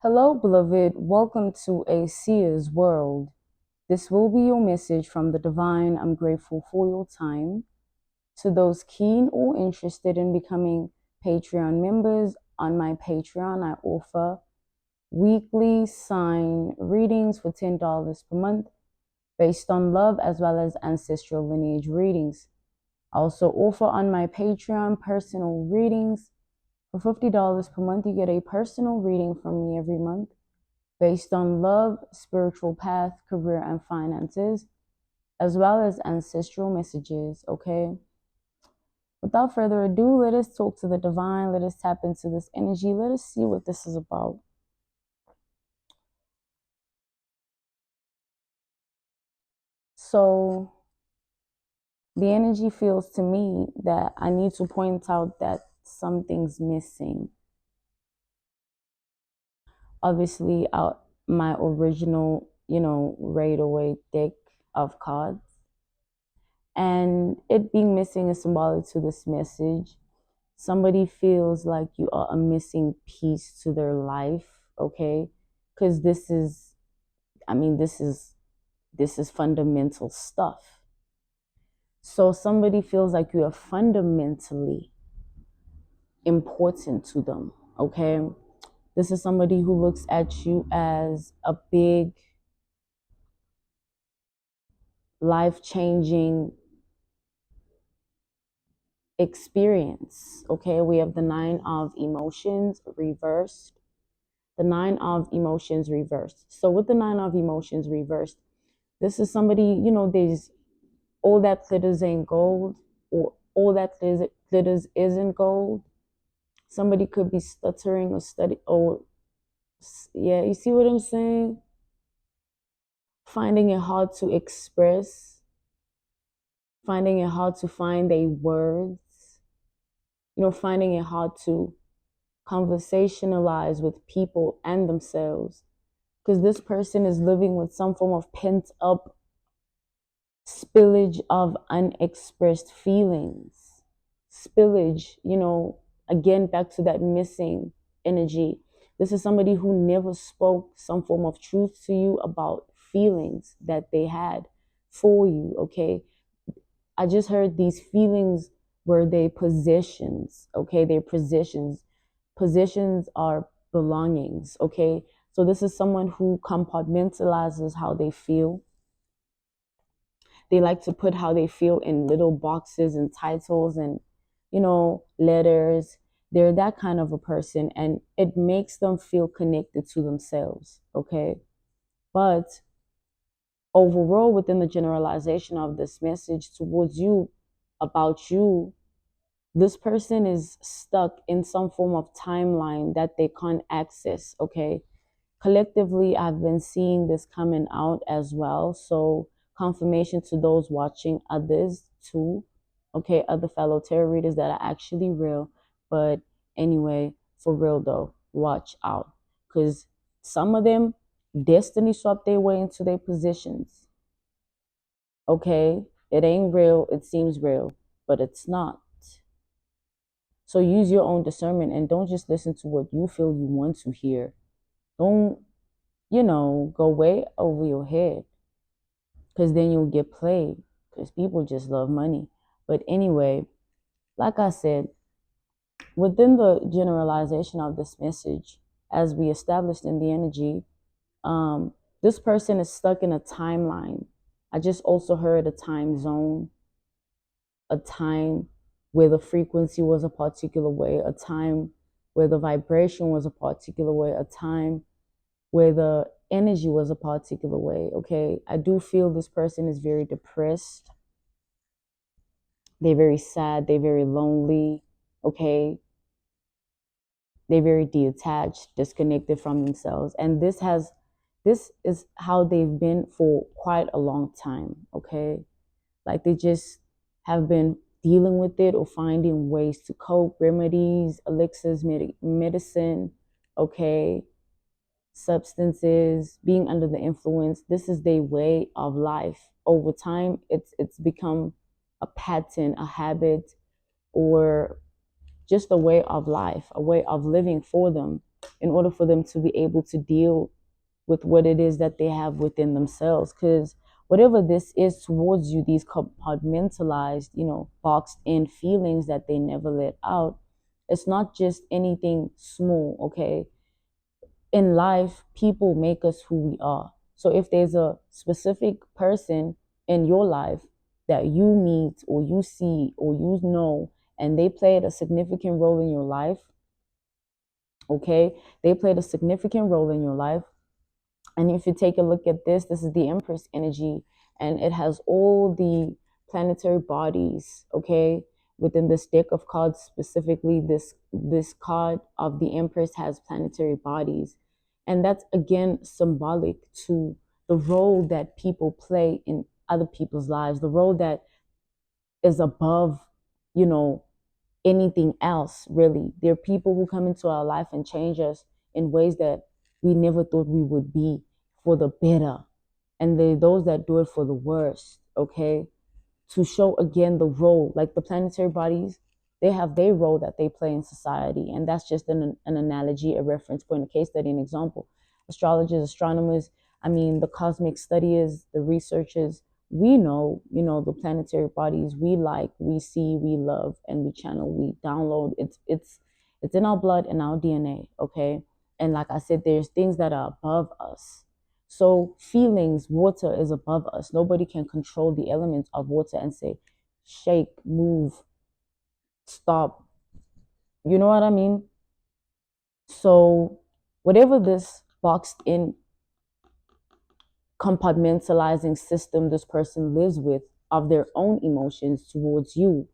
Hello, beloved. Welcome to a seer's world. This will be your message from the divine. I'm grateful for your time. To those keen or interested in becoming Patreon members, on my Patreon, I offer weekly sign readings for $10 per month based on love as well as ancestral lineage readings. I also offer on my Patreon personal readings. For $50 per month, you get a personal reading from me every month based on love, spiritual path, career, and finances, as well as ancestral messages, okay? Without further ado, let us talk to the divine. Let us tap into this energy. Let us see what this is about. So, the energy feels to me that I need to point out that something's missing. Obviously, out my original, right away deck of cards. And it being missing is symbolic to this message. Somebody feels like you are a missing piece to their life, okay? Because this is fundamental stuff. So somebody feels like you are fundamentally important to them, okay? This is somebody who looks at you as a big life-changing experience, okay? We have the Nine of Emotions reversed. The Nine of Emotions reversed. So with the Nine of Emotions reversed, this is somebody, there's all that glitters ain't gold, or all that glitters isn't gold. Somebody could be stuttering or yeah, you see what I'm saying? Finding it hard to express, finding it hard to find their words, finding it hard to conversationalize with people and themselves. Because this person is living with some form of pent up spillage of unexpressed feelings. Spillage, again, back to that missing energy. This is somebody who never spoke some form of truth to you about feelings that they had for you, okay? I just heard these feelings were their possessions, okay? Their possessions. Possessions are belongings, okay? So this is someone who compartmentalizes how they feel. They like to put how they feel in little boxes and titles and, letters. They're that kind of a person, and it makes them feel connected to themselves, okay? But overall, within the generalization of this message towards you, about you, this person is stuck in some form of timeline that they can't access, okay? Collectively, I've been seeing this coming out as well. So confirmation to those watching, others too, okay, other fellow tarot readers that are actually real. But anyway, for real though, watch out, because some of them destiny swept their way into their positions, okay? It ain't real. It seems real, but it's not. So use your own discernment and don't just listen to what you feel you want to hear. Don't, go way over your head, because then you'll get played, because people just love money. But anyway, like I said, within the generalization of this message, as we established in the energy, this person is stuck in a timeline. I just also heard a time zone, a time where the frequency was a particular way, a time where the vibration was a particular way, a time where the energy was a particular way, okay? I do feel this person is very depressed. They're very sad. They're very lonely, okay? They're very detached, disconnected from themselves. And this is how they've been for quite a long time, okay? Like they just have been dealing with it or finding ways to cope, remedies, elixirs, medicine, okay? Substances, being under the influence. This is their way of life. Over time, it's become a pattern, a habit, or just a way of life, a way of living for them. in order for them to be able to deal with what it is that they have within themselves. Because whatever this is towards you, these compartmentalized, boxed in feelings that they never let out, it's not just anything small, okay? In life, people make us who we are. So if there's a specific person in your life that you meet or you see or you know, and they played a significant role in your life, okay? They played a significant role in your life. And if you take a look at this is the Empress energy, and it has all the planetary bodies, okay? Within this deck of cards, specifically this card of the Empress has planetary bodies. And that's again symbolic to the role that people play in other people's lives, the role that is above, you know, anything else, really. There are people who come into our life and change us in ways that we never thought we would be, for the better. And there are those that do it for the worst, okay? To show again the role, like the planetary bodies, they have their role that they play in society. And that's just an analogy, a reference point, a case study, an example. Astrologers, astronomers, I mean, the cosmic studiers, the researchers, we know, the planetary bodies we like, we see, we love, and we channel, we download. It's in our blood and our DNA, okay? And like I said, there's things that are above us. So feelings, water is above us. Nobody can control the elements of water and say, shake, move, stop. You know what I mean? So whatever this boxed in compartmentalizing system this person lives with of their own emotions towards you,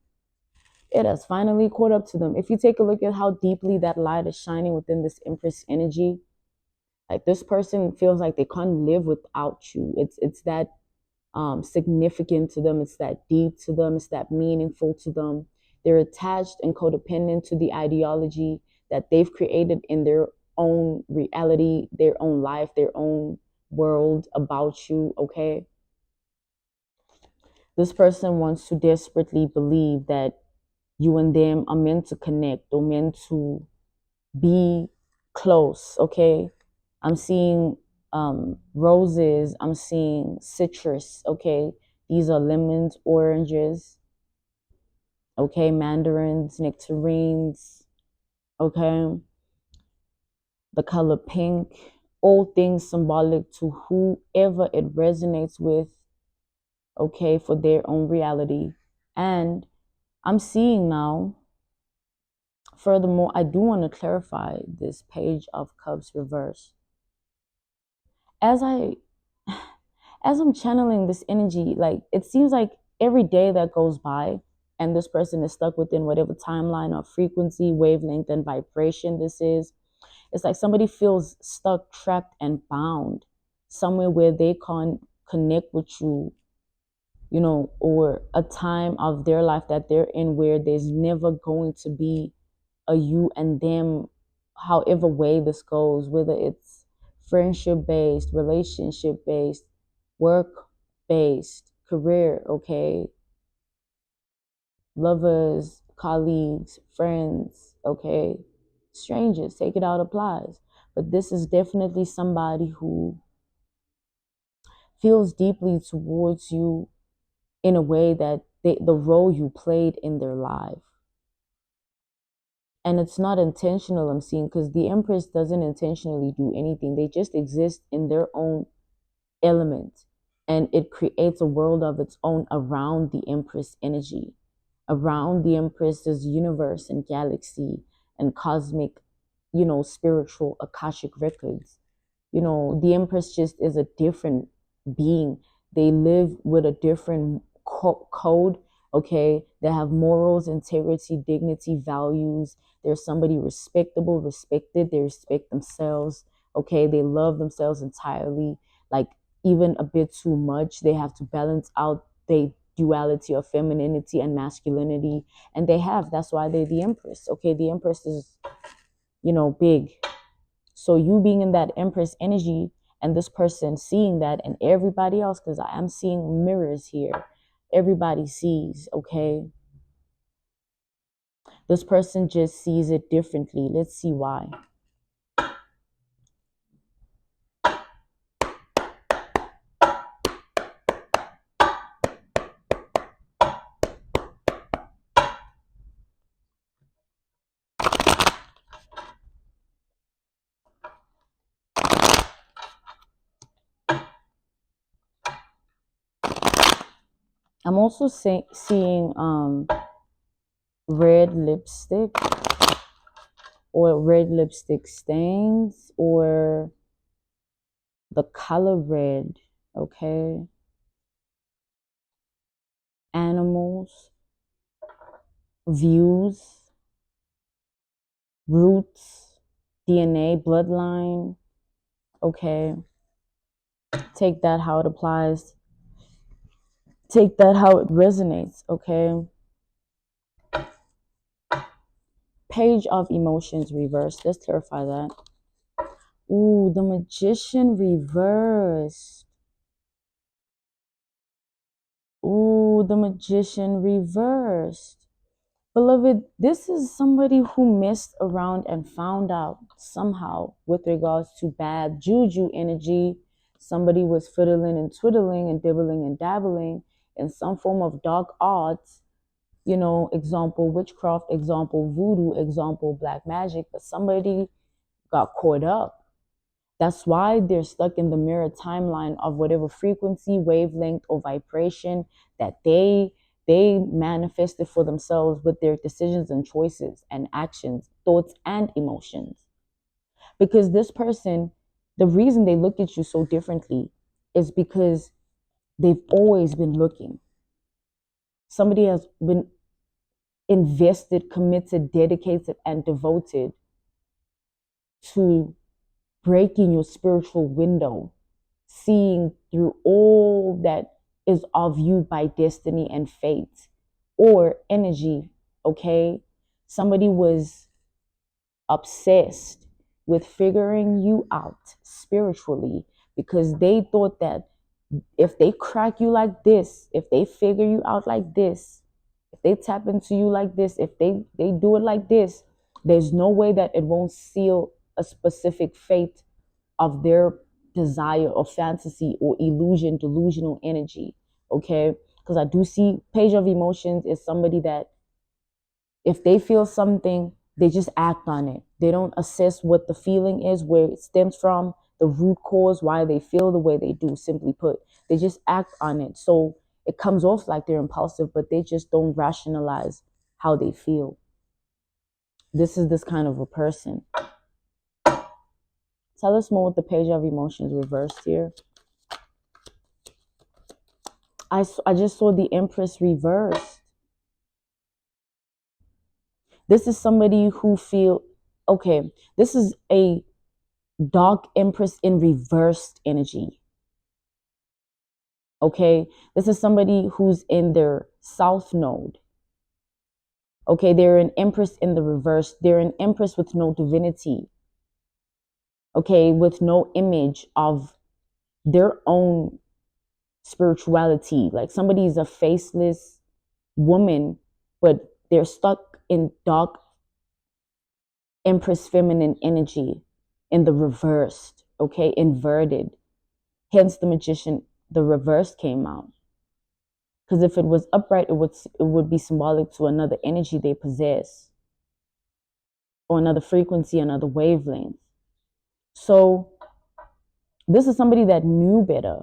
it has finally caught up to them. If you take a look at how deeply that light is shining within this Empress energy, like this person feels like they can't live without you. It's that significant to them. It's that deep to them. It's that meaningful to them. They're attached and codependent to the ideology that they've created in their own reality, their own life, their own world about you, okay? This person wants to desperately believe that you and them are meant to connect or meant to be close, okay? I'm seeing roses, I'm seeing citrus, okay? These are lemons, oranges, okay? Mandarins, nectarines, okay? The color pink, all things symbolic to whoever it resonates with, okay, for their own reality. And I'm seeing now, furthermore, I do want to clarify this Page of Cups reverse. As I'm channeling this energy, like it seems like every day that goes by and this person is stuck within whatever timeline or frequency, wavelength, and vibration this is, it's like somebody feels stuck, trapped, and bound somewhere where they can't connect with you, or a time of their life that they're in where there's never going to be a you and them, however way this goes, whether it's friendship based, relationship based, work based, career, okay, lovers, colleagues, friends, okay, strangers, take it out applies. But this is definitely somebody who feels deeply towards you in a way that the role you played in their life. And it's not intentional, I'm seeing, because the Empress doesn't intentionally do anything. They just exist in their own element. And it creates a world of its own around the Empress energy, around the Empress's universe and galaxy and cosmic, spiritual Akashic records. The Empress just is a different being. They live with a different code, okay? They have morals, integrity, dignity, values. They're somebody respectable, respected. They respect themselves, okay? They love themselves entirely, like even a bit too much. They have to balance out their duality of femininity and masculinity. And that's why they're the Empress, okay? The Empress is, big. So you being in that Empress energy and this person seeing that and everybody else, because I am seeing mirrors here. Everybody sees, okay? This person just sees it differently. Let's see why. I'm also seeing red lipstick or red lipstick stains or the color red, okay? Animals, views, roots, DNA, bloodline, okay? Take that how it applies. Take that how it resonates, okay? Page of emotions reversed. Let's clarify that. Ooh, the magician reversed. Ooh, the magician reversed. Beloved, this is somebody who messed around and found out somehow with regards to bad juju energy. Somebody was fiddling and twiddling and dibbling and dabbling in some form of dark arts, you know, example witchcraft, example voodoo, example black magic, but somebody got caught up. That's why they're stuck in the mirror timeline of whatever frequency, wavelength, or vibration that they manifested for themselves with their decisions and choices and actions, thoughts and emotions. Because this person, the reason they look at you so differently is because they've always been looking. Somebody has been invested, committed, dedicated, and devoted to breaking your spiritual window, seeing through all that is of you by destiny and fate or energy, okay? Somebody was obsessed with figuring you out spiritually because they thought that if they crack you like this, if they figure you out like this, if they tap into you like this, if they do it like this, there's no way that it won't seal a specific fate of their desire or fantasy or illusion, delusional energy. Okay, because I do see page of emotions is somebody that if they feel something, they just act on it. They don't assess what the feeling is, where it stems from, the root cause, why they feel the way they do. Simply put, they just act on it. So it comes off like they're impulsive, but they just don't rationalize how they feel. This is this kind of a person. Tell us more with the page of emotions reversed here. I just saw the Empress reversed. This is somebody who feel, okay, this is a dark Empress in reversed energy. Okay, this is somebody who's in their south node. Okay, they're an Empress in the reverse. They're an Empress with no divinity. Okay, with no image of their own spirituality. Like somebody's a faceless woman, but they're stuck in dark Empress feminine energy in the reversed, okay, inverted. Hence the magician, the reverse came out. Because if it was upright, it would be symbolic to another energy they possess, or another frequency, another wavelength. So this is somebody that knew better,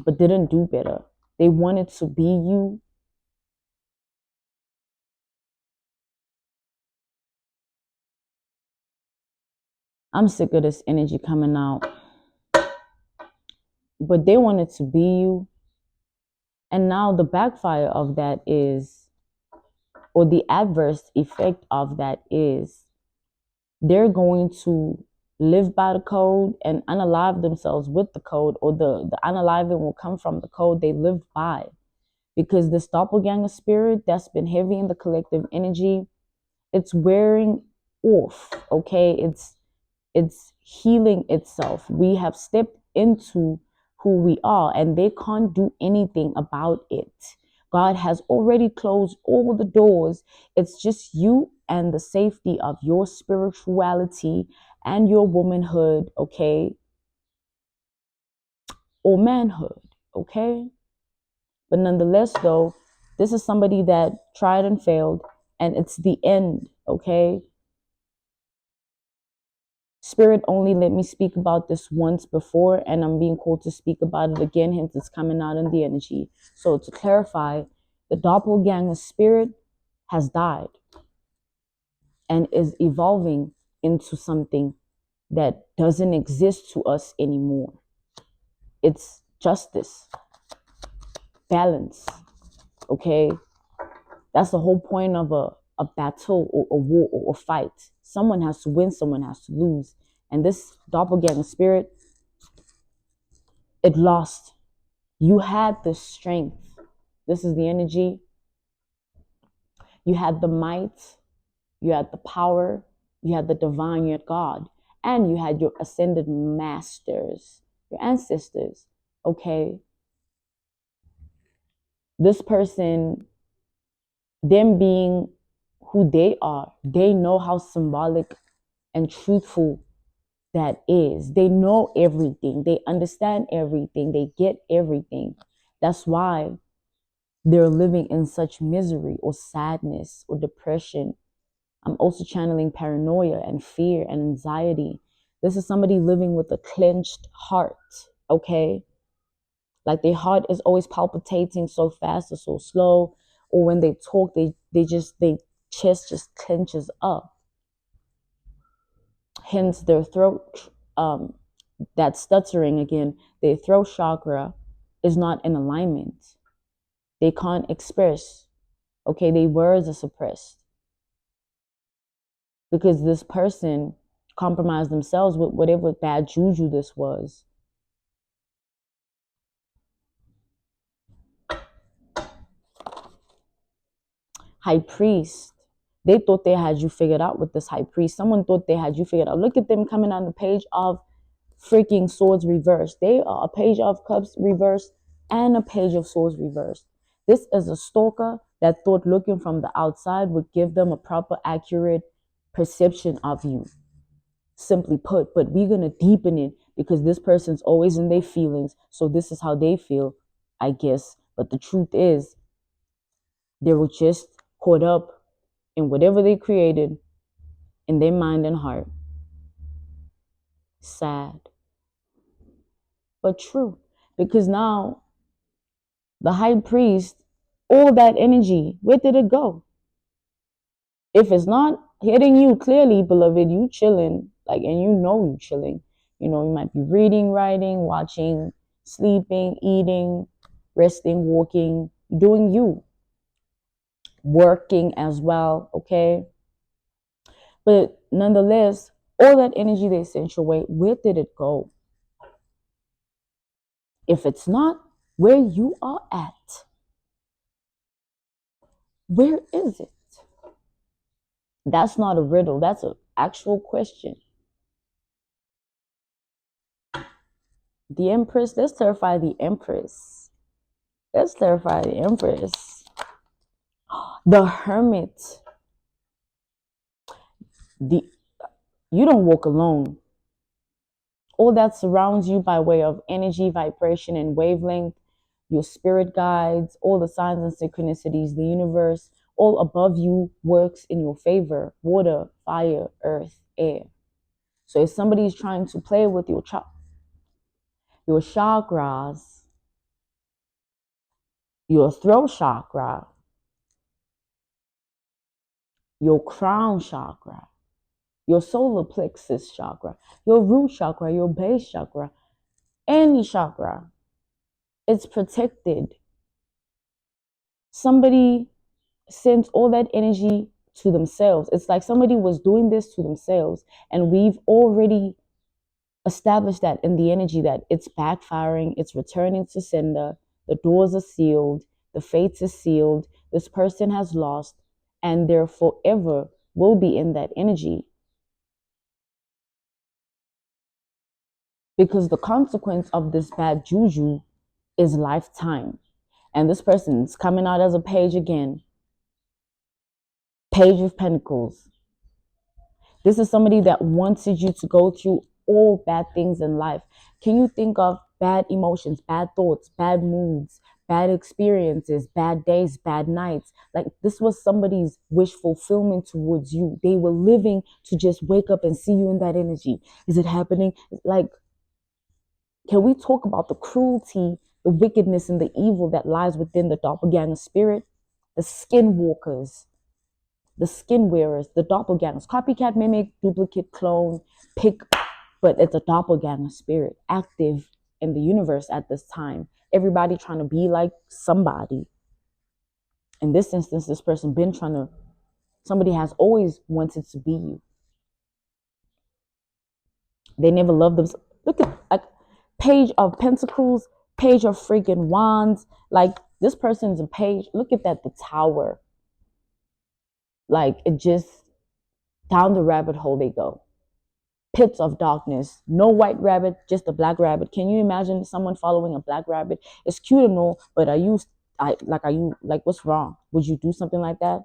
but didn't do better. They wanted to be you. I'm sick of this energy coming out. But they wanted to be you. And now the backfire of that is, or the adverse effect of that is, they're going to live by the code and unalive themselves with the code, or the unaliving will come from the code they lived by. Because this doppelganger spirit that's been heavy in the collective energy, it's wearing off, okay? It's healing itself. We have stepped into who we are and they can't do anything about it. God has already closed all the doors. It's just you and the safety of your spirituality and your womanhood, okay? Or manhood, okay? But nonetheless, though, this is somebody that tried and failed, and it's the end, okay? Spirit only let me speak about this once before, and I'm being called to speak about it again, hence it's coming out in the energy. So to clarify, the doppelganger spirit has died and is evolving into something that doesn't exist to us anymore. It's justice, balance, okay? That's the whole point of a battle or a war or a fight. Someone has to win, someone has to lose. And this doppelganger spirit, it lost. You had the strength. This is the energy. You had the might. You had the power. You had the divine, you had God. And you had your ascended masters, your ancestors. Okay. This person, them being who they are, they know how symbolic and truthful that is. They know everything. They understand everything. They get everything. That's why they're living in such misery or sadness or depression. I'm also channeling paranoia and fear and anxiety. This is somebody living with a clenched heart, okay? Like their heart is always palpitating so fast or so slow, or when they talk, they chest just clenches up. Hence their throat, that stuttering again, their throat chakra is not in alignment. They can't express, okay? Their words are suppressed because this person compromised themselves with whatever bad juju this was. High priest. They thought they had you figured out with this high priest. Someone thought they had you figured out. Look at them coming on the page of freaking swords reversed. They are a page of cups reversed and a page of swords reversed. This is a stalker that thought looking from the outside would give them a proper, accurate perception of you. Simply put, but we're going to deepen it because this person's always in their feelings. So this is how they feel, I guess. But the truth is, they were just caught up in whatever they created in their mind and heart. Sad, but true. Because now the high priest, all that energy, where did it go? If it's not hitting you clearly, beloved, you chilling, like, and you know you chilling. You know, you might be reading, writing, watching, sleeping, eating, resting, walking, doing you, working as well, okay? But nonetheless, all that energy they sent your way, where did it go? If it's not where you are at, where is it? That's not a riddle. That's an actual question. The Empress, let's clarify the Empress. Let's clarify the Empress. The Hermit. The You don't walk alone. All that surrounds you by way of energy, vibration, and wavelength, your spirit guides, all the signs and synchronicities, the universe, all above you works in your favor. Water, fire, earth, air. So if somebody is trying to play with your chakras, your throat chakra, your crown chakra, your solar plexus chakra, your root chakra, your base chakra, any chakra, it's protected. Somebody sends all that energy to themselves. It's like somebody was doing this to themselves, and we've already established that in the energy that it's backfiring, it's returning to sender, the doors are sealed, the fates are sealed, this person has lost, and they're forever will be in that energy. Because the consequence of this bad juju is lifetime. And this person's coming out as a page again. Page of Pentacles. This is somebody that wanted you to go through all bad things in life. Can you think of bad emotions, bad thoughts, bad moods, bad experiences, bad days, bad nights. Like this was somebody's wish fulfillment towards you. They were living to just wake up and see you in that energy. Is it happening? Like, can we talk about the cruelty, the wickedness, and the evil that lies within the doppelganger spirit? The skinwalkers, the skin wearers, the doppelgangers, copycat, mimic, duplicate, clone, pick, but it's a doppelganger spirit active in the universe at this time. Everybody trying to be like somebody. In this instance, this person been trying to, somebody has always wanted to be you. They never loved them. Look at like page of pentacles, page of freaking wands. Like this person's a page. Look at that, the tower. Like it just down the rabbit hole they go. Pits of darkness. No white rabbit, just a black rabbit. Can you imagine someone following a black rabbit? It's cute and all, but are you what's wrong? Would you do something like that?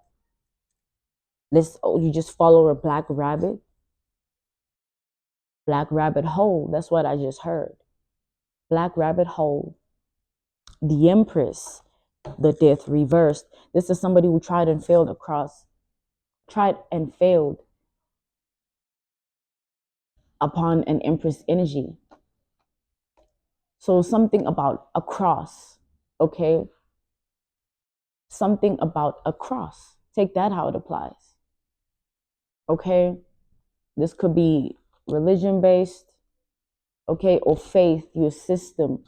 You just follow a black rabbit? Black rabbit hole. That's what I just heard. Black rabbit hole. The Empress, the death reversed. This is somebody who tried and failed upon an Empress energy. So something about a cross, okay? Something about a cross. Take that how it applies. Okay? This could be religion based, okay, or faith, your system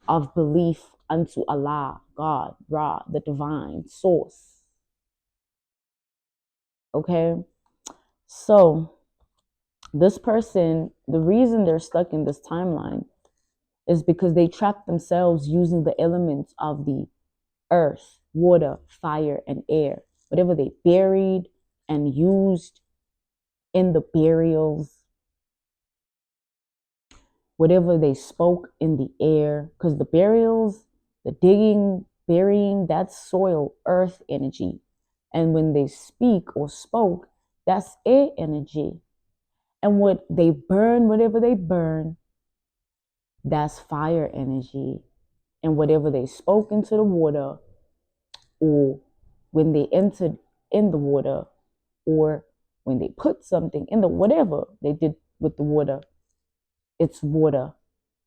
of belief unto Allah, God, Ra, the divine source. Okay? So this person, the reason they're stuck in this timeline is because they trapped themselves using the elements of the earth, water, fire, and air. Whatever they buried and used in the burials, whatever they spoke in the air, because the burials, the digging, burying, that's soil, earth energy. And when they speak or spoke, that's air energy. And what they burn, whatever they burn, that's fire energy. And whatever they spoke into the water, or when they entered in the water, or when they put something in the whatever they did with the water, it's water.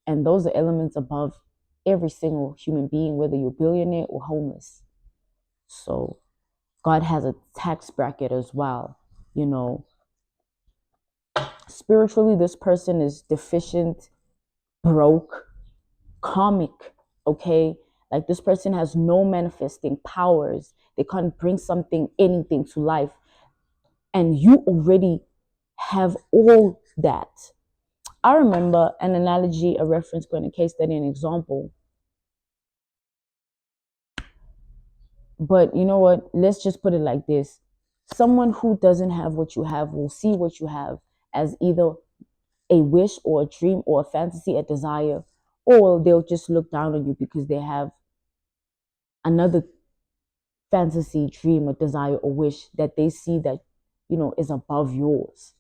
And those are elements above every single human being, whether you're a billionaire or homeless. So God has a tax bracket as well. You know, spiritually, this person is deficient, broke, karmic, okay? Like this person has no manifesting powers. They can't bring anything to life. And you already have all that. I remember an analogy, a reference point, a case study, an example. But you know what? Let's just put it like this. Someone who doesn't have what you have will see what you have as either a wish or a dream or a fantasy, a desire, or they'll just look down on you because they have another fantasy, dream, or desire or wish that they see that, is above yours.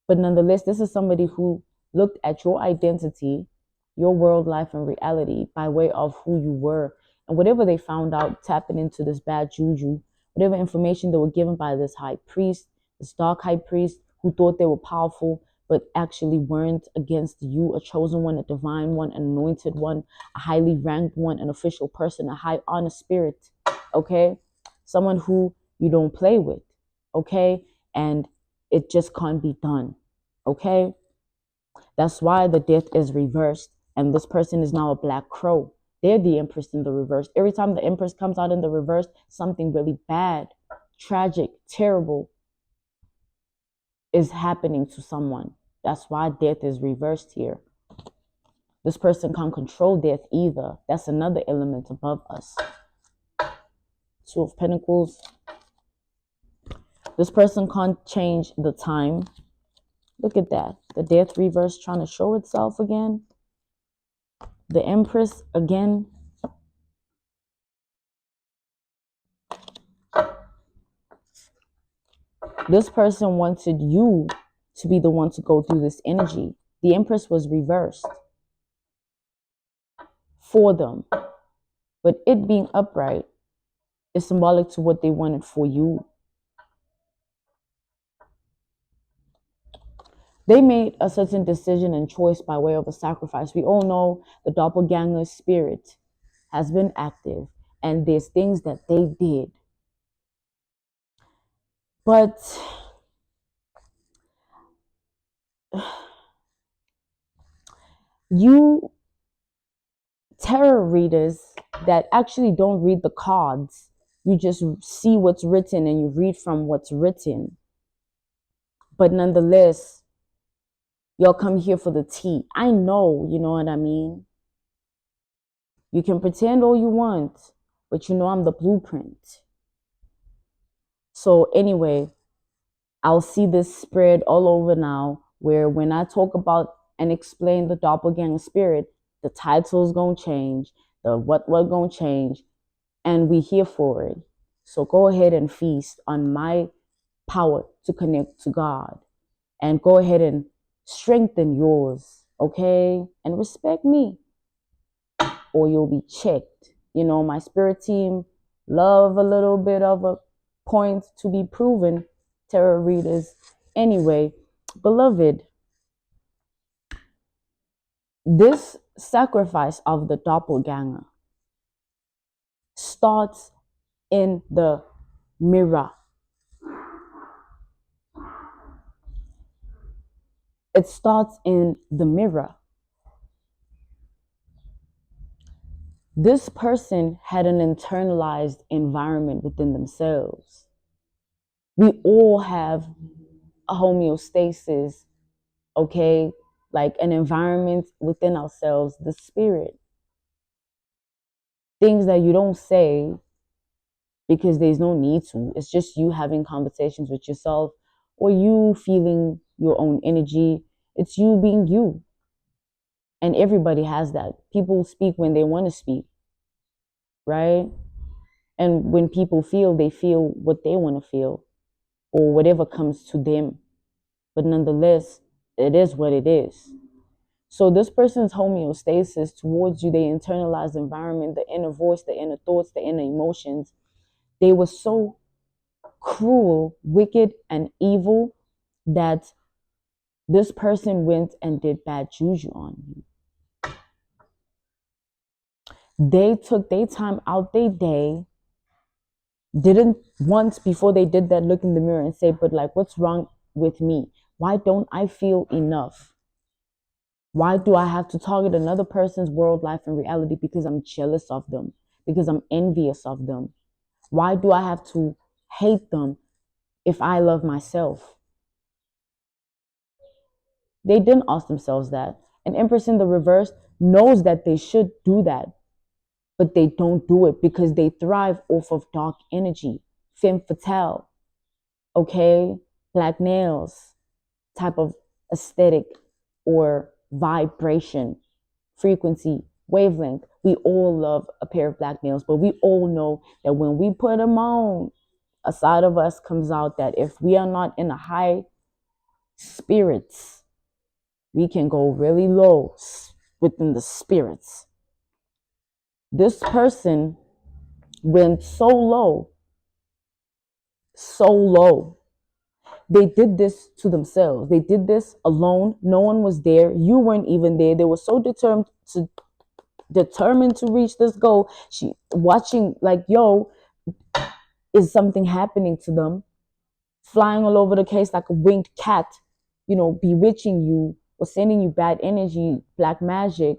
But nonetheless, this is somebody who looked at your identity, your world, life, and reality by way of who you were. And whatever they found out tapping into this bad juju, whatever information they were given by this high priest, this dark high priest who thought they were powerful, but actually weren't, against you, a chosen one, a divine one, an anointed one, a highly ranked one, an official person, a high honor spirit, okay? Someone who you don't play with, okay? And it just can't be done, okay? That's why the death is reversed, and this person is now a black crow. They're the Empress in the reverse. Every time the Empress comes out in the reverse, something really bad, tragic, terrible is happening to someone. That's why death is reversed here. This person can't control death either. That's another element above us. Two of Pentacles. This person can't change the time. Look at that. The death reverse trying to show itself again. The Empress again. This person wanted you to be the one to go through this energy. The Empress was reversed for them. But it being upright is symbolic to what they wanted for you. They made a certain decision and choice by way of a sacrifice. We all know the doppelganger spirit has been active, and there's things that they did. But you tarot readers that actually don't read the cards, you just see what's written and you read from what's written. But nonetheless, y'all come here for the tea. I know, you know what I mean? You can pretend all you want, but you know I'm the blueprint. So anyway, I'll see this spread all over now, where when I talk about and explain the doppelganger spirit, the title's gonna change, the what gonna change, and we here for it. So go ahead and feast on my power to connect to God, and go ahead and strengthen yours, okay? And respect me, or you'll be checked. You know, my spirit team love a little bit of a point to be proven, tarot readers. Anyway, beloved, this sacrifice of the doppelganger starts in the mirror. It starts in the mirror. This person had an internalized environment within themselves. We all have a homeostasis, okay? Like an environment within ourselves, the spirit. Things that you don't say because there's no need to. It's just you having conversations with yourself, or you feeling your own energy. It's you being you. And everybody has that. People speak when they want to speak, right? And when people feel, they feel what they want to feel, or whatever comes to them. But nonetheless, it is what it is. So this person's homeostasis towards you, they internalized environment, the inner voice, the inner thoughts, the inner emotions, they were so cruel, wicked, and evil that this person went and did bad juju on you. They took their time out their day, didn't once before they did that look in the mirror and say, but like, what's wrong with me? Why don't I feel enough? Why do I have to target another person's world, life, and reality because I'm jealous of them, because I'm envious of them? Why do I have to hate them if I love myself? They didn't ask themselves that. And Empress in the reverse knows that they should do that, but they don't do it because they thrive off of dark energy, femme fatale, okay? Black nails type of aesthetic or vibration, frequency, wavelength. We all love a pair of black nails, but we all know that when we put them on, a side of us comes out that if we are not in a high spirits, we can go really low within the spirits. This person went so low, so low. They did this to themselves. They did this alone. No one was there. You weren't even there. They were so determined to reach this goal. She watching like, yo, is something happening to them? Flying all over the case like a winged cat, you know, bewitching you or sending you bad energy, black magic,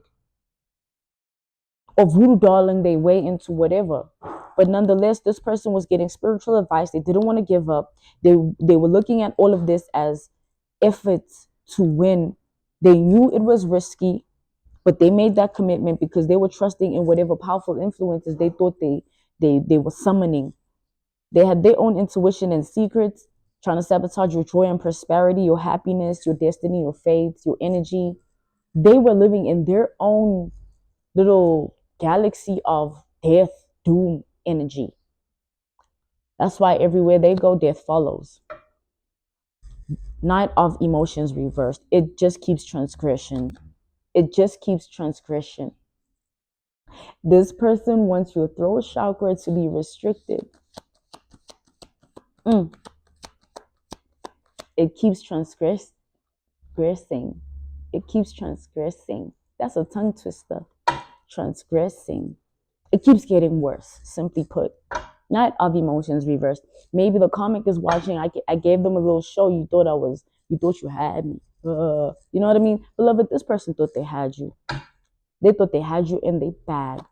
or voodoo darling their way into whatever. But nonetheless, this person was getting spiritual advice. They didn't want to give up. They were looking at all of this as efforts to win. They knew it was risky, but they made that commitment because they were trusting in whatever powerful influences they thought they were summoning. They had their own intuition and secrets, trying to sabotage your joy and prosperity, your happiness, your destiny, your faith, your energy. They were living in their own little galaxy of death, doom energy. That's why everywhere they go, death follows. Night of emotions reversed. It just keeps transgression. It just keeps transgression. This person wants your throat chakra to be restricted. Mm. It keeps transgressing. It keeps transgressing. That's a tongue twister. Transgressing. It keeps getting worse, simply put. Not of emotions reversed. Maybe the comic is watching. I gave them a little show. You thought you had me. You know what I mean? Beloved, this person thought they had you. They thought they had you in their bag.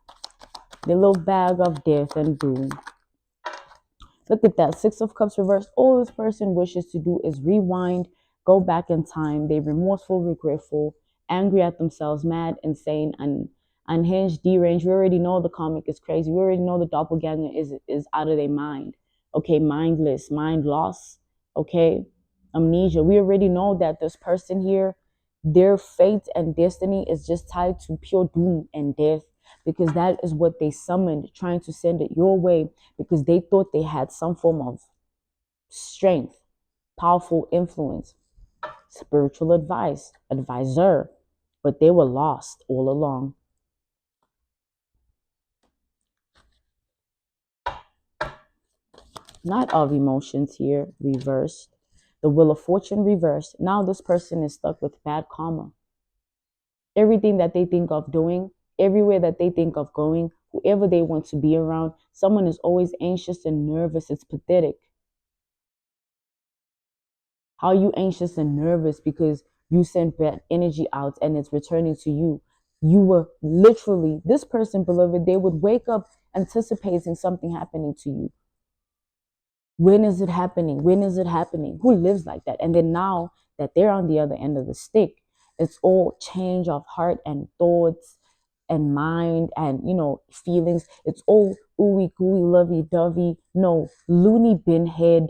Their little bag of death and doom. Look at that. Six of Cups reversed. All this person wishes to do is rewind, go back in time. They're remorseful, regretful, angry at themselves, mad, insane, and unhinged, deranged. We already know the comic is crazy. We already know the doppelganger is out of their mind. Okay, mindless, mind loss. Okay, amnesia. We already know that this person here, their fate and destiny is just tied to pure doom and death, because that is what they summoned, trying to send it your way, because they thought they had some form of strength, powerful influence, spiritual advice, advisor, but they were lost all along. Not of emotions here, reversed. The Wheel of Fortune reversed. Now this person is stuck with bad karma. Everything that they think of doing, everywhere that they think of going, whoever they want to be around, someone is always anxious and nervous. It's pathetic. How are you anxious and nervous because you sent bad energy out and it's returning to you? You were literally, this person, beloved, they would wake up anticipating something happening to you. When is it happening? When is it happening? Who lives like that? And then now that they're on the other end of the stick, it's all change of heart and thoughts and mind and, feelings. It's all ooey gooey, lovey dovey. No, loony bin head,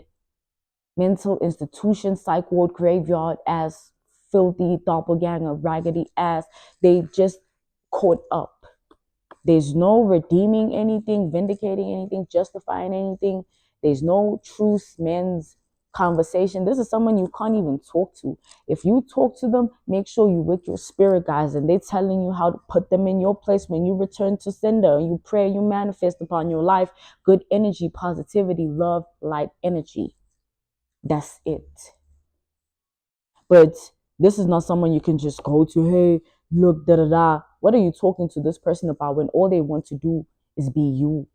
mental institution, psych ward, graveyard ass, filthy doppelganger, raggedy ass. They just caught up. There's no redeeming anything, vindicating anything, justifying anything. There's no truth, men's conversation. This is someone you can't even talk to. If you talk to them, make sure you with your spirit guys and they're telling you how to put them in your place when you return to sender. You pray, you manifest upon your life good energy, positivity, love, light energy. That's it. But this is not someone you can just go to, hey, look, da da da. What are you talking to this person about when all they want to do is be you?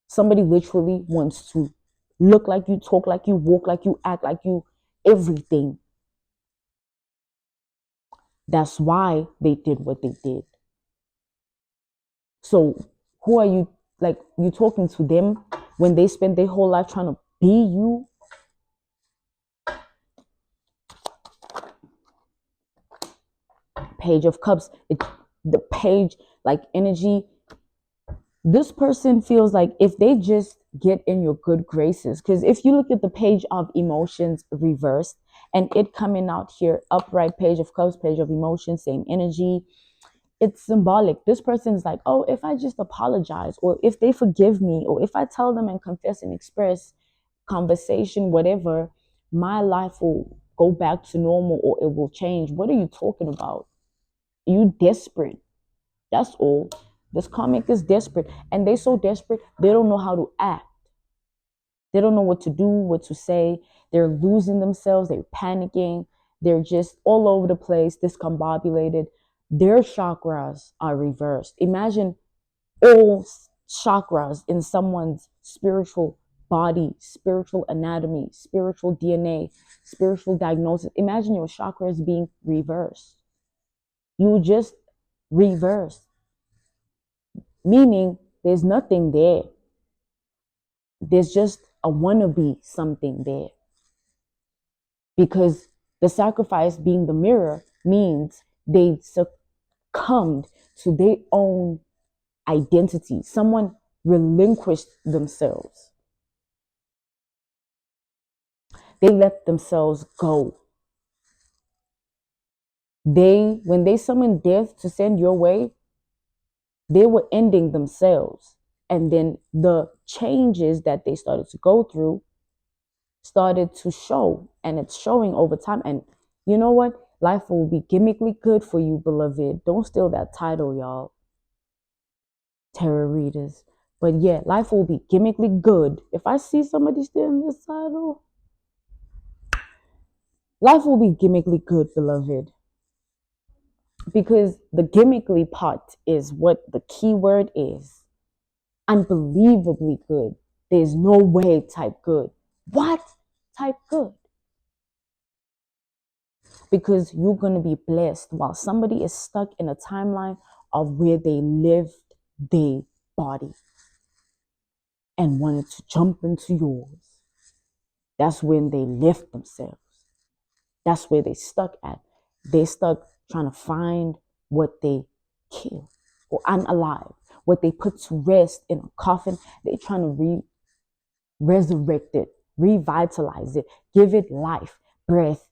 Somebody literally wants to look like you, talk like you, walk like you, act like you, everything. That's why they did what they did. So who are you, like, you talking to them when they spend their whole life trying to be you? Page of Cups, the page, like energy. This person feels like if they just get in your good graces, because if you look at the page of emotions reversed and it coming out here upright, page of cups, page of emotions, same energy, it's symbolic. This person is like, oh, if I just apologize, or if they forgive me, or if I tell them and confess and express, conversation, whatever, my life will go back to normal or it will change. What are you talking about? You desperate. That's all. This comic is desperate. And they're so desperate, they don't know how to act. They don't know what to do, what to say. They're losing themselves. They're panicking. They're just all over the place, discombobulated. Their chakras are reversed. Imagine all chakras in someone's spiritual body, spiritual anatomy, spiritual DNA, spiritual diagnosis. Imagine your chakras being reversed. You just reverse, meaning there's nothing there. There's just a wannabe something there. Because the sacrifice being the mirror means they succumbed to their own identity. Someone relinquished themselves. They let themselves go. When they summoned death to send your way, they were ending themselves. And then the changes that they started to go through started to show, and it's showing over time. And you know what? Life will be gimmickly good for you, beloved. Don't steal that title, y'all. tarot readers. But yeah, life will be gimmickly good. If I see somebody standing this side, oh, life will be gimmickly good, beloved. Because the gimmickly part is what the key word is. Unbelievably good. There's no way type good. What type good? Because you're going to be blessed while somebody is stuck in a timeline of where they lived their body and wanted to jump into yours. That's when they lift themselves. That's where they stuck at. They stuck trying to find what they killed or unalive, what they put to rest in a coffin. They're trying to resurrect it, revitalize it, give it life, breath,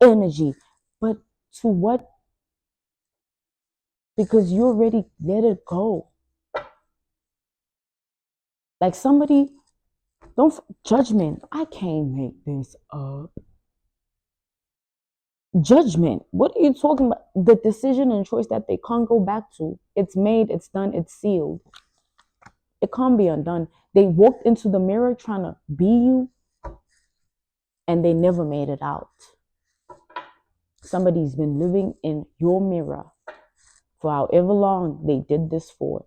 energy. But to what? Because you already let it go. Like somebody, don't judgment. I can't make this up. Judgment. What are you talking about? The decision and choice that they can't go back to. It's made, it's done, it's sealed. It can't be undone. They walked into the mirror trying to be you and they never made it out. Somebody's been living in your mirror for however long they did this for.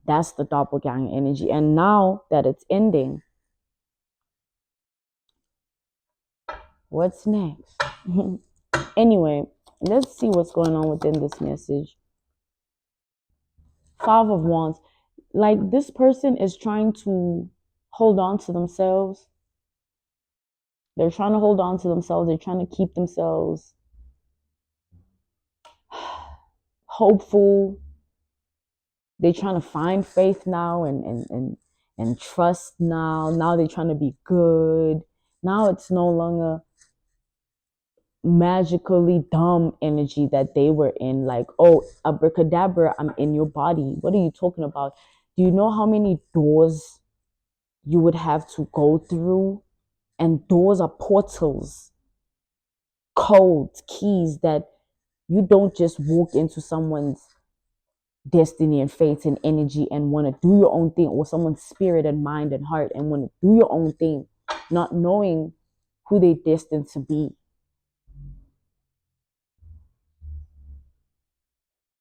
That's the doppelganger energy. And now that it's ending, what's next? Anyway, let's see what's going on within this message. Five of Wands. Like this person is trying to hold on to themselves. They're trying to hold on to themselves. They're trying to keep themselves hopeful. They're trying to find faith now and trust now. Now they're trying to be good. Now it's no longer magically dumb energy that they were in, like, oh, abracadabra, I'm in your body. What are you talking about? Do you know how many doors you would have to go through? And doors are portals, codes, keys that you don't just walk into someone's destiny and fate and energy and want to do your own thing, or someone's spirit and mind and heart and want to do your own thing, not knowing who they're destined to be.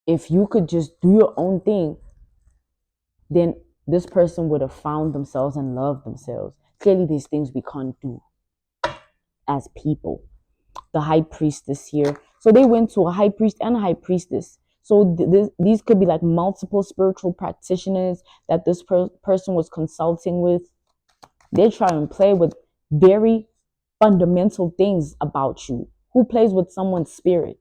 If you could just do your own thing, then this person would have found themselves and loved themselves. Clearly, these things we can't do as people. The high priestess here. So they went to a high priest and a high priestess. So these could be like multiple spiritual practitioners that this person was consulting with. They try and play with very fundamental things about you. Who plays with someone's spirit?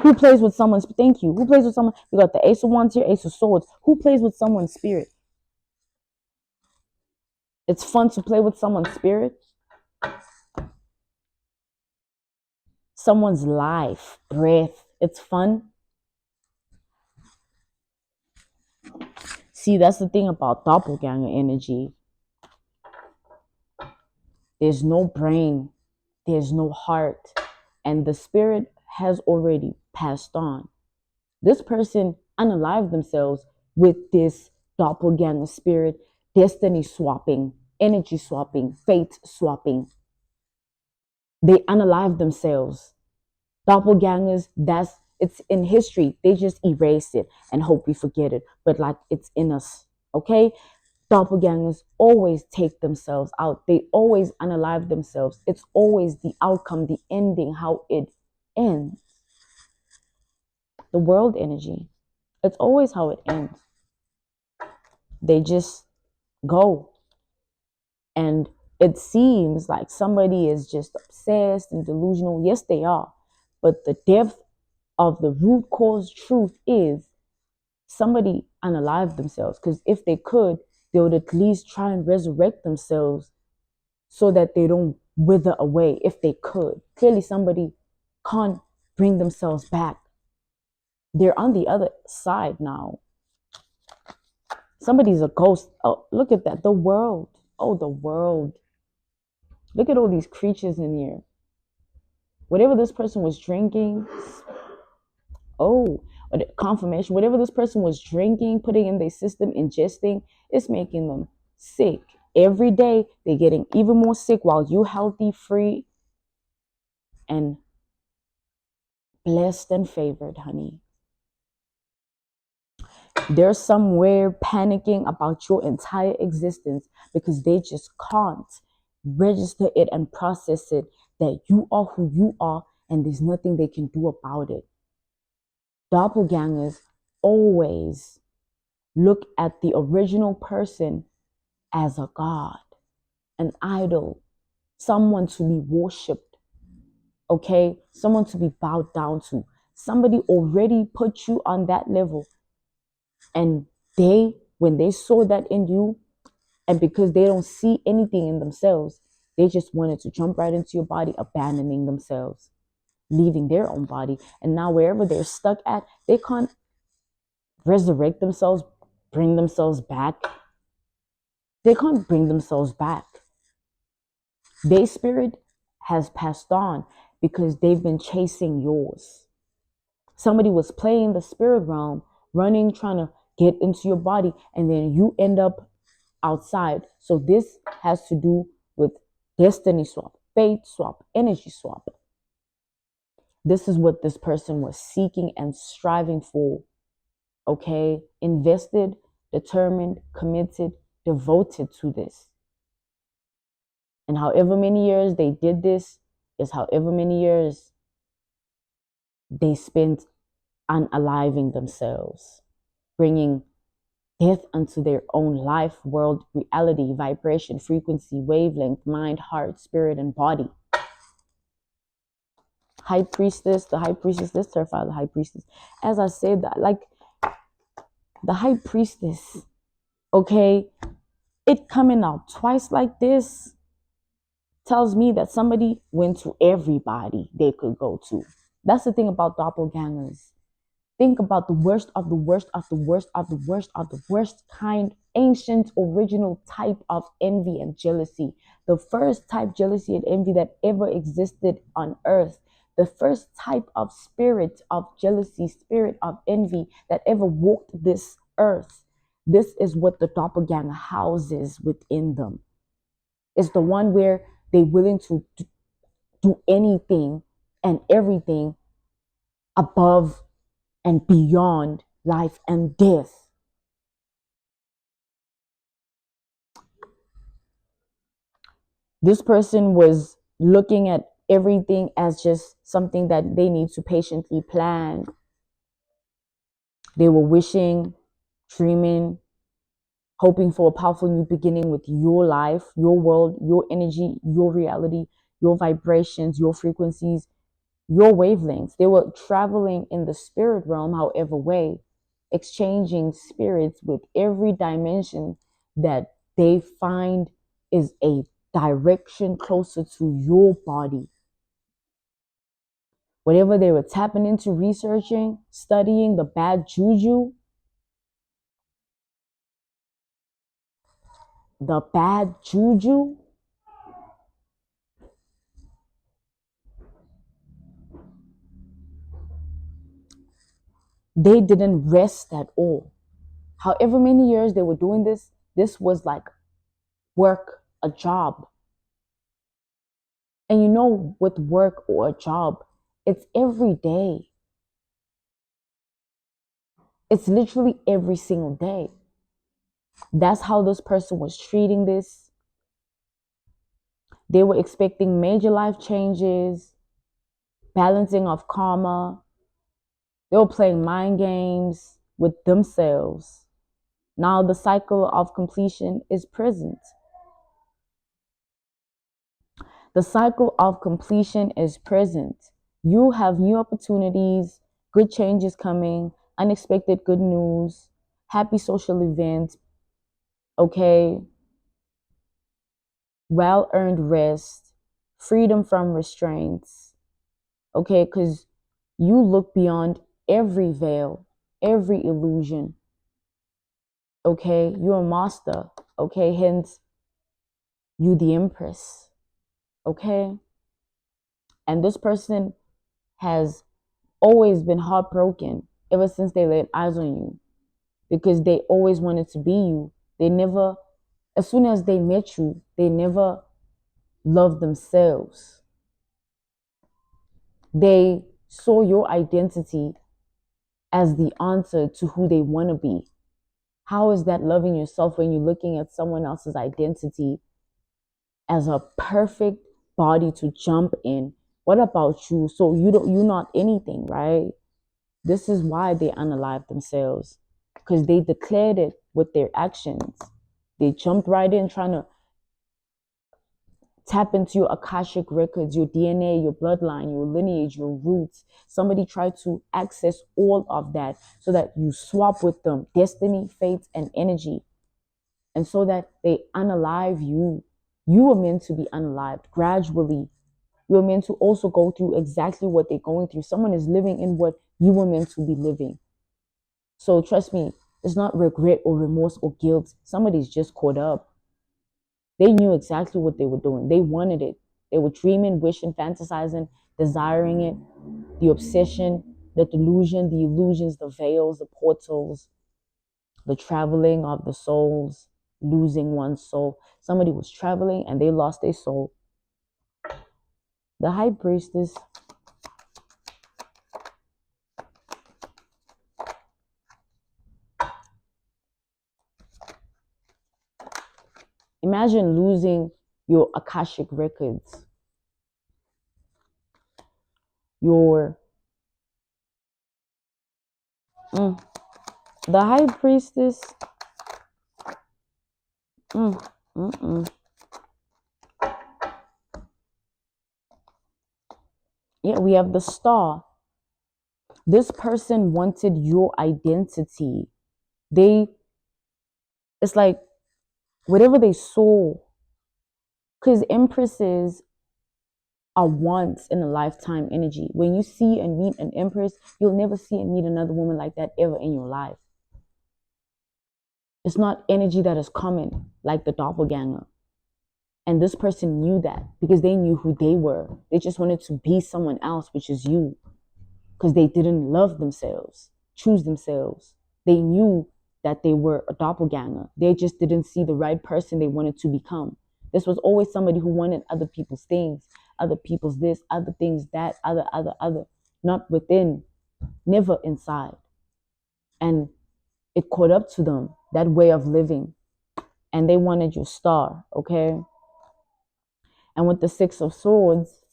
Who plays with someone's, thank you. Who plays with someone? We got the Ace of Wands here, Ace of Swords. Who plays with someone's spirit? It's fun to play with someone's spirit. Someone's life, breath. It's fun. See, that's the thing about doppelganger energy. There's no brain. There's no heart. And the spirit has already passed on. This person unalived themselves with this doppelganger spirit, destiny swapping, energy swapping, fate swapping. They unalived themselves. Doppelgangers, it's in history. They just erase it and hope we forget it. But like it's in us, okay? Doppelgangers always take themselves out. They always unalive themselves. It's always the outcome, the ending, how it ends. The world energy. It's always how it ends. They just go. And it seems like somebody is just obsessed and delusional. Yes, they are. But the depth of the root cause truth is somebody unalive themselves. Because if they could, they would at least try and resurrect themselves so that they don't wither away if they could. Clearly, somebody can't bring themselves back. They're on the other side now. Somebody's a ghost. Oh, look at that. The world. Oh, the world. Look at all these creatures in here. Whatever this person was drinking. Oh, or the confirmation, whatever this person was drinking, putting in their system, ingesting, it's making them sick. Every day they're getting even more sick while you healthy, free, and blessed and favored, honey. They're somewhere panicking about your entire existence because they just can't register it and process it that you are who you are and there's nothing they can do about it. Doppelgangers always look at the original person as a god, an idol, someone to be worshipped, okay? Someone to be bowed down to. Somebody already put you on that level. And when they saw that in you, and because they don't see anything in themselves, they just wanted to jump right into your body, abandoning themselves, leaving their own body. And now wherever they're stuck at, they can't resurrect themselves, bring themselves back. They can't bring themselves back. Their spirit has passed on because they've been chasing yours. Somebody was playing the spirit realm, running, trying to get into your body, and then you end up outside. So this has to do with destiny swap, fate swap, energy swap. This is what this person was seeking and striving for. Okay? Invested, determined, committed, devoted to this. And however many years they did this is however many years they spent unaliving themselves, bringing death unto their own life, world, reality, vibration, frequency, wavelength, mind, heart, spirit, and body. High priestess, the high priestess, let's clarify the high priestess. As I said, that like the high priestess, okay, it coming out twice like this tells me that somebody went to everybody they could go to. That's the thing about doppelgangers. Think about the worst of the worst of the worst of the worst of the worst kind, ancient, original type of envy and jealousy. The first type jealousy and envy that ever existed on earth. The first type of spirit of jealousy, spirit of envy that ever walked this earth. This is what the doppelganger houses within them. It's the one where they're willing to do anything and everything above and beyond life and death. This person was looking at everything as just something that they need to patiently plan. They were wishing, dreaming, hoping for a powerful new beginning with your life, your world, your energy, your reality, your vibrations, your frequencies, your wavelengths. They were traveling in the spirit realm, however way, exchanging spirits with every dimension that they find is a direction closer to your body. Whatever they were tapping into, researching, studying, the bad juju, the bad juju, they didn't rest at all. However many years they were doing this, this was like work, a job. And you know, with work or a job, it's every day. It's literally every single day. That's how this person was treating this. They were expecting major life changes, balancing of karma. They were playing mind games with themselves. Now the cycle of completion is present. The cycle of completion is present. You have new opportunities, good changes coming, unexpected good news, happy social events, okay? Well earned rest, freedom from restraints, okay? Because you look beyond every veil, every illusion, okay? You're a master, okay? Hence, you the Empress, okay? And this person has always been heartbroken ever since they laid eyes on you, because they always wanted to be you. They never, as soon as they met you, they never loved themselves. They saw your identity as the answer to who they want to be. How is that loving yourself when you're looking at someone else's identity as a perfect body to jump in? What about you? So you're not anything, right? This is why they unalive themselves, because they declared it with their actions. They jumped right in trying to tap into your Akashic records, your DNA, your bloodline, your lineage, your roots. Somebody tried to access all of that so that you swap with them, destiny, fate, and energy. And so that they unalive you. You were meant to be unalived gradually. You're meant to also go through exactly what they're going through. Someone is living in what you were meant to be living. So trust me, it's not regret or remorse or guilt. Somebody's just caught up. They knew exactly what they were doing. They wanted it. They were dreaming, wishing, fantasizing, desiring it. The obsession, the delusion, the illusions, the veils, the portals, the traveling of the souls, losing one's soul. Somebody was traveling and they lost their soul. The high priestess, imagine losing your Akashic records, your mm, the high priestess. Mm, mm, mm. Yeah, we have the star. This person wanted your identity. They, it's like whatever they saw, because empresses are once in a lifetime energy. When you see and meet an empress, you'll never see and meet another woman like that ever in your life. It's not energy that is common like the doppelganger. And this person knew that because they knew who they were. They just wanted to be someone else, which is you, because they didn't love themselves, choose themselves. They knew that they were a doppelganger. They just didn't see the right person they wanted to become. This was always somebody who wanted other people's things, other people's this, other things that, other, not within, never inside. And it caught up to them, that way of living. And they wanted your star, okay? And with the Six of Swords,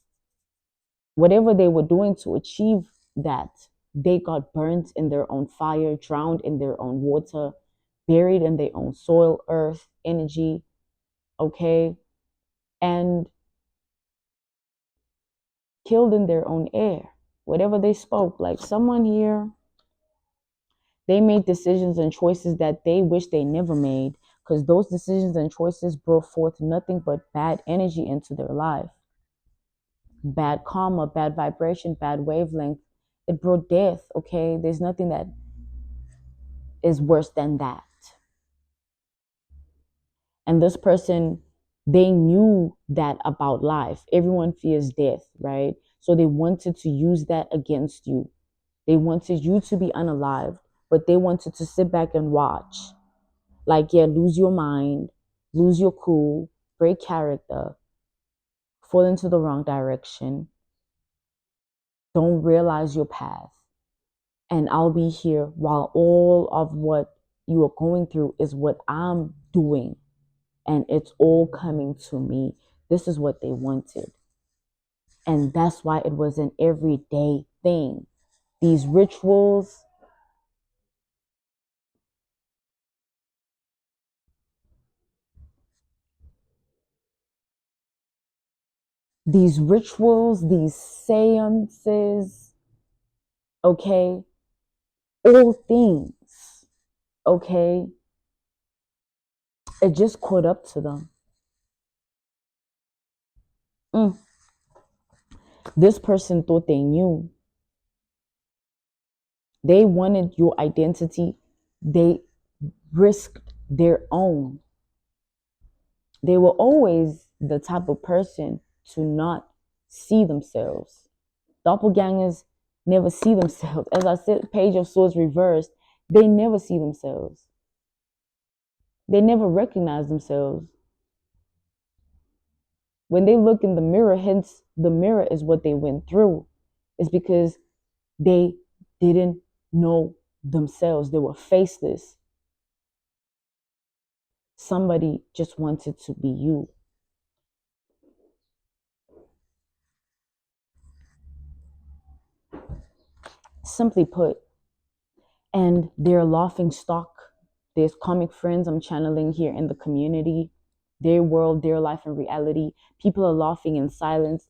whatever they were doing to achieve that, they got burnt in their own fire, drowned in their own water, buried in their own soil, earth, energy, okay? And killed in their own air. Whatever they spoke, like someone here, they made decisions and choices that they wish they never made, because those decisions and choices brought forth nothing but bad energy into their life. Bad karma, bad vibration, bad wavelength. It brought death, okay? There's nothing that is worse than that. And this person, they knew that about life. Everyone fears death, right? So they wanted to use that against you. They wanted you to be unalived, but they wanted to sit back and watch. Like, yeah, lose your mind, lose your cool, break character, fall into the wrong direction, don't realize your path. And I'll be here while all of what you are going through is what I'm doing. And it's all coming to me. This is what they wanted. And that's why it was an everyday thing. These rituals, these seances, okay, all things, okay, it just caught up to them. Mm. This person thought they knew. They wanted your identity. They risked their own. They were always the type of person to not see themselves. Doppelgangers, never see themselves. As I said, Page of Swords reversed, they never see themselves. They never recognize themselves. When they look in the mirror, hence the mirror is what they went through, is because they didn't know themselves. They were faceless. Somebody just wanted to be you. Simply put, and their laughing stock, there's comic friends I'm channeling here in the community, their world, their life and reality. People are laughing in silence,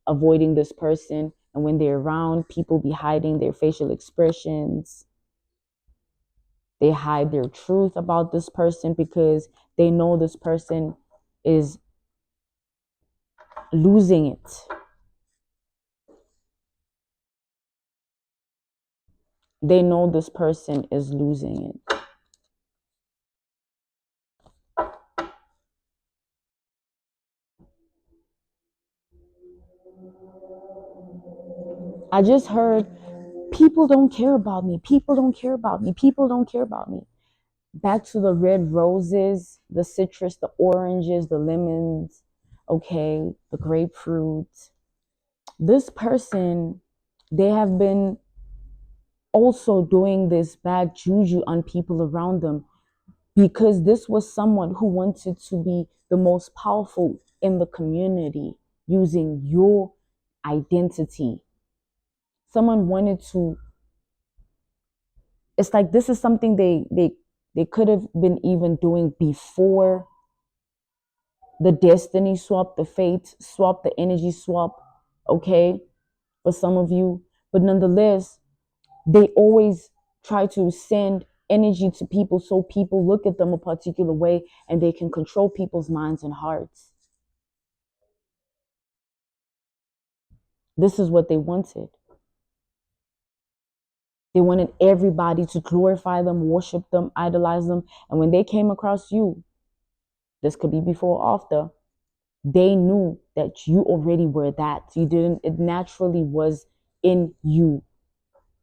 avoiding this person. And when they're around, people be hiding their facial expressions. They hide their truth about this person because they know this person is losing it. They know this person is losing it. I just heard people don't care about me. People don't care about me. People don't care about me. Back to the red roses, the citrus, the oranges, the lemons, okay, the grapefruit. This person, they have been also doing this bad juju on people around them because this was someone who wanted to be the most powerful in the community using your identity. Someone wanted to, it's like this is something they could have been even doing before the destiny swap, the fate swap, the energy swap, okay, for some of you. But nonetheless, they always try to send energy to people so people look at them a particular way and they can control people's minds and hearts. This is what they wanted. They wanted everybody to glorify them, worship them, idolize them. And when they came across you, this could be before or after, they knew that you already were that. You didn't, it naturally was in you.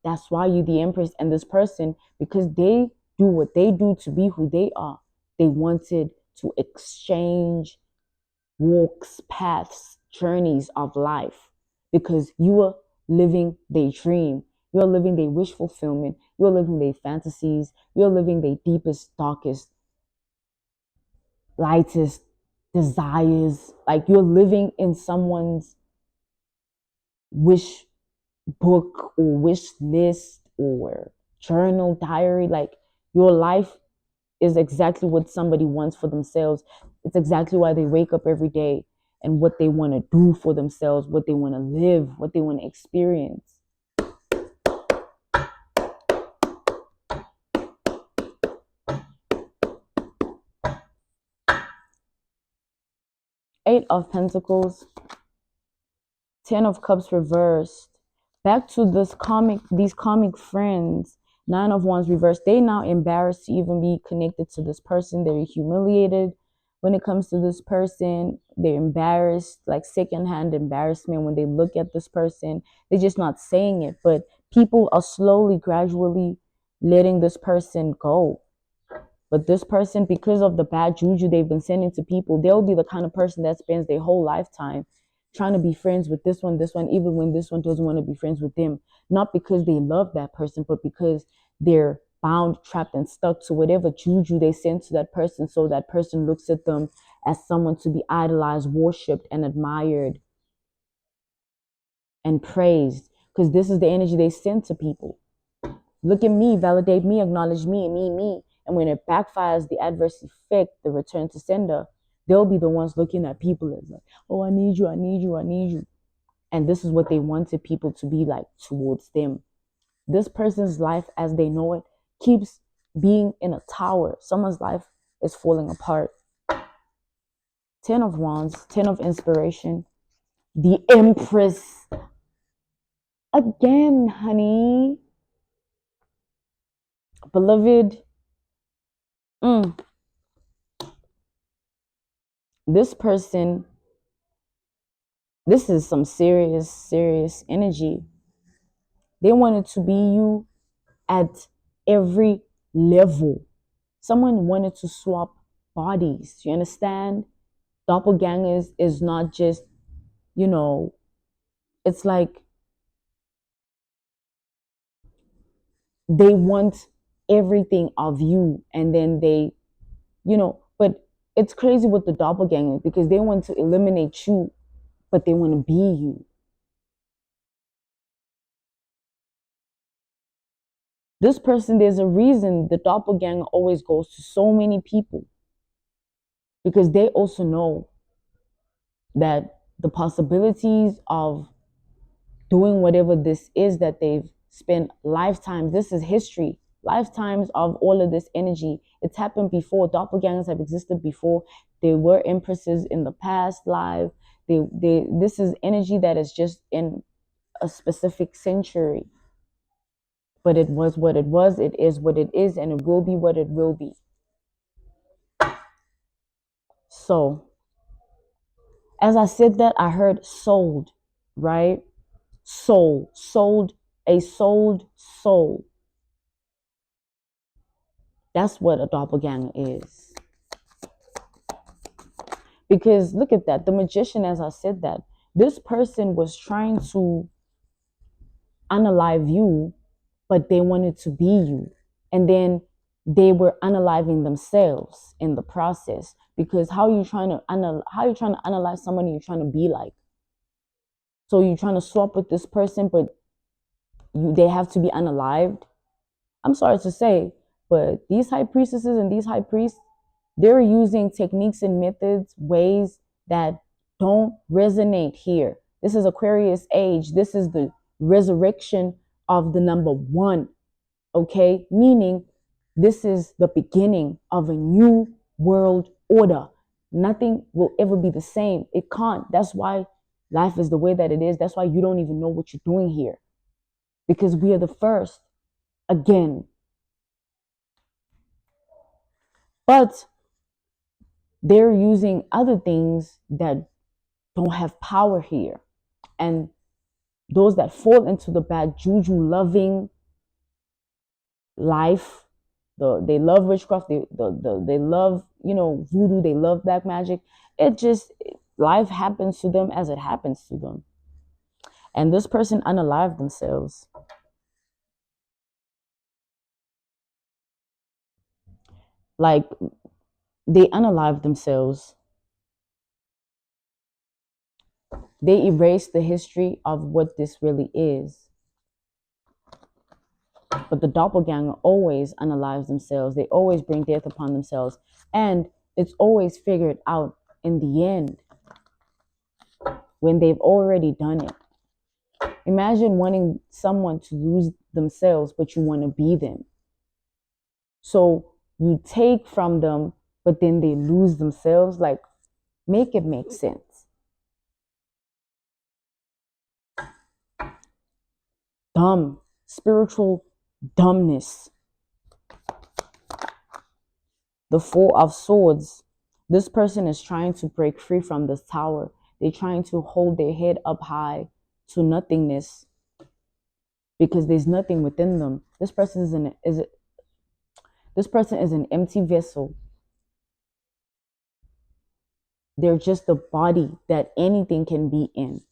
That's why you the Empress. And this person, because they do what they do to be who they are, they wanted to exchange walks, paths, journeys of life because you are living their dream. You're living their wish fulfillment. You're living their fantasies. You're living their deepest, darkest, lightest desires. Like you're living in someone's wish book or wish list or journal diary. Like your life is exactly what somebody wants for themselves. It's exactly why they wake up every day and what they want to do for themselves, what they want to live, what they want to experience. Eight of Pentacles, Ten of Cups reversed. Back to these comic friends. Nine of Wands reversed. They now embarrassed to even be connected to this person. They're humiliated when it comes to this person. They're embarrassed, like secondhand embarrassment when they look at this person. They're just not saying it, but people are slowly, gradually letting this person go. But this person, because of the bad juju they've been sending to people, they'll be the kind of person that spends their whole lifetime trying to be friends with this one, even when this one doesn't want to be friends with them. Not because they love that person, but because they're bound, trapped, and stuck to whatever juju they send to that person. So that person looks at them as someone to be idolized, worshipped, and admired and praised. Because this is the energy they send to people. Look at me, validate me, acknowledge me, me. And when it backfires, the adverse effect, the return to sender, they'll be the ones looking at people as like, oh, I need you, I need you, I need you. And this is what they wanted people to be like towards them. This person's life, as they know it, keeps being in a tower. Someone's life is falling apart. Ten of Wands, Ten of Inspiration, the Empress. Again, honey. Beloved, this person, this is some serious, serious energy. They wanted to be you at every level. Someone wanted to swap bodies. You understand? Doppelgangers is not just, you know, it's like they want everything of you, and then but it's crazy with the doppelganger because they want to eliminate you, but they want to be you. This person, there's a reason the doppelganger always goes to so many people, because they also know that the possibilities of doing whatever this is that they've spent lifetimes, this is history, lifetimes of all of this energy. It's happened before. Doppelgangers have existed before. They were empresses in the past life. This is energy that is just in a specific century. But it was what it was, it is what it is, and it will be what it will be. So, as I said that, I heard sold, right? Sold, a sold soul. That's what a doppelganger is. Because look at that. The magician, as I said that, this person was trying to unalive you, but they wanted to be you. And then they were unaliving themselves in the process. Because how are you trying to unalive somebody you're trying to be like? So you're trying to swap with this person, but they have to be unalived. I'm sorry to say, but these high priestesses and these high priests, they're using techniques and methods, ways that don't resonate here. This is Aquarius age. This is the resurrection of the number one. Okay? Meaning this is the beginning of a new world order. Nothing will ever be the same. It can't. That's why life is the way that it is. That's why you don't even know what you're doing here. Because we are the first again. But they're using other things that don't have power here. And those that fall into the bad juju loving life, they love witchcraft, they love, voodoo, they love black magic. It just, life happens to them as it happens to them. And this person unalived themselves. Like, they unalived themselves. They erased the history of what this really is. But the doppelganger always unalives themselves. They always bring death upon themselves. And it's always figured out in the end when they've already done it. Imagine wanting someone to lose themselves, but you want to be them. So you take from them, but then they lose themselves. Like, make it make sense. Dumb, spiritual dumbness. The Four of Swords. This person is trying to break free from this tower. They're trying to hold their head up high to nothingness because there's nothing within them. This person is an empty vessel. They're just a body that anything can be in.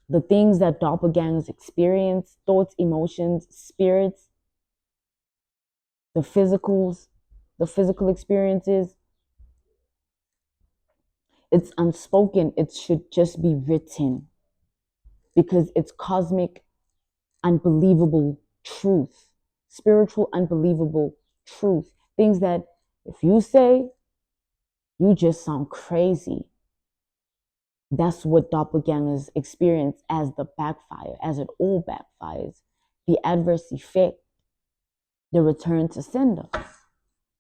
The things that doppelgangers experience, thoughts, emotions, spirits, the physical experiences, it's unspoken. It should just be written because it's cosmic, unbelievable truth, spiritual, unbelievable truth. Things that if you say, you just sound crazy. That's what doppelgangers experience as the backfire, as it all backfires. The adverse effect, the return to sender,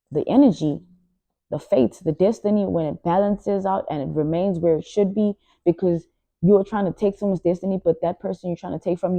the energy, the fate, the destiny, when it balances out and it remains where it should be, because you're trying to take someone's destiny, but that person you're trying to take from,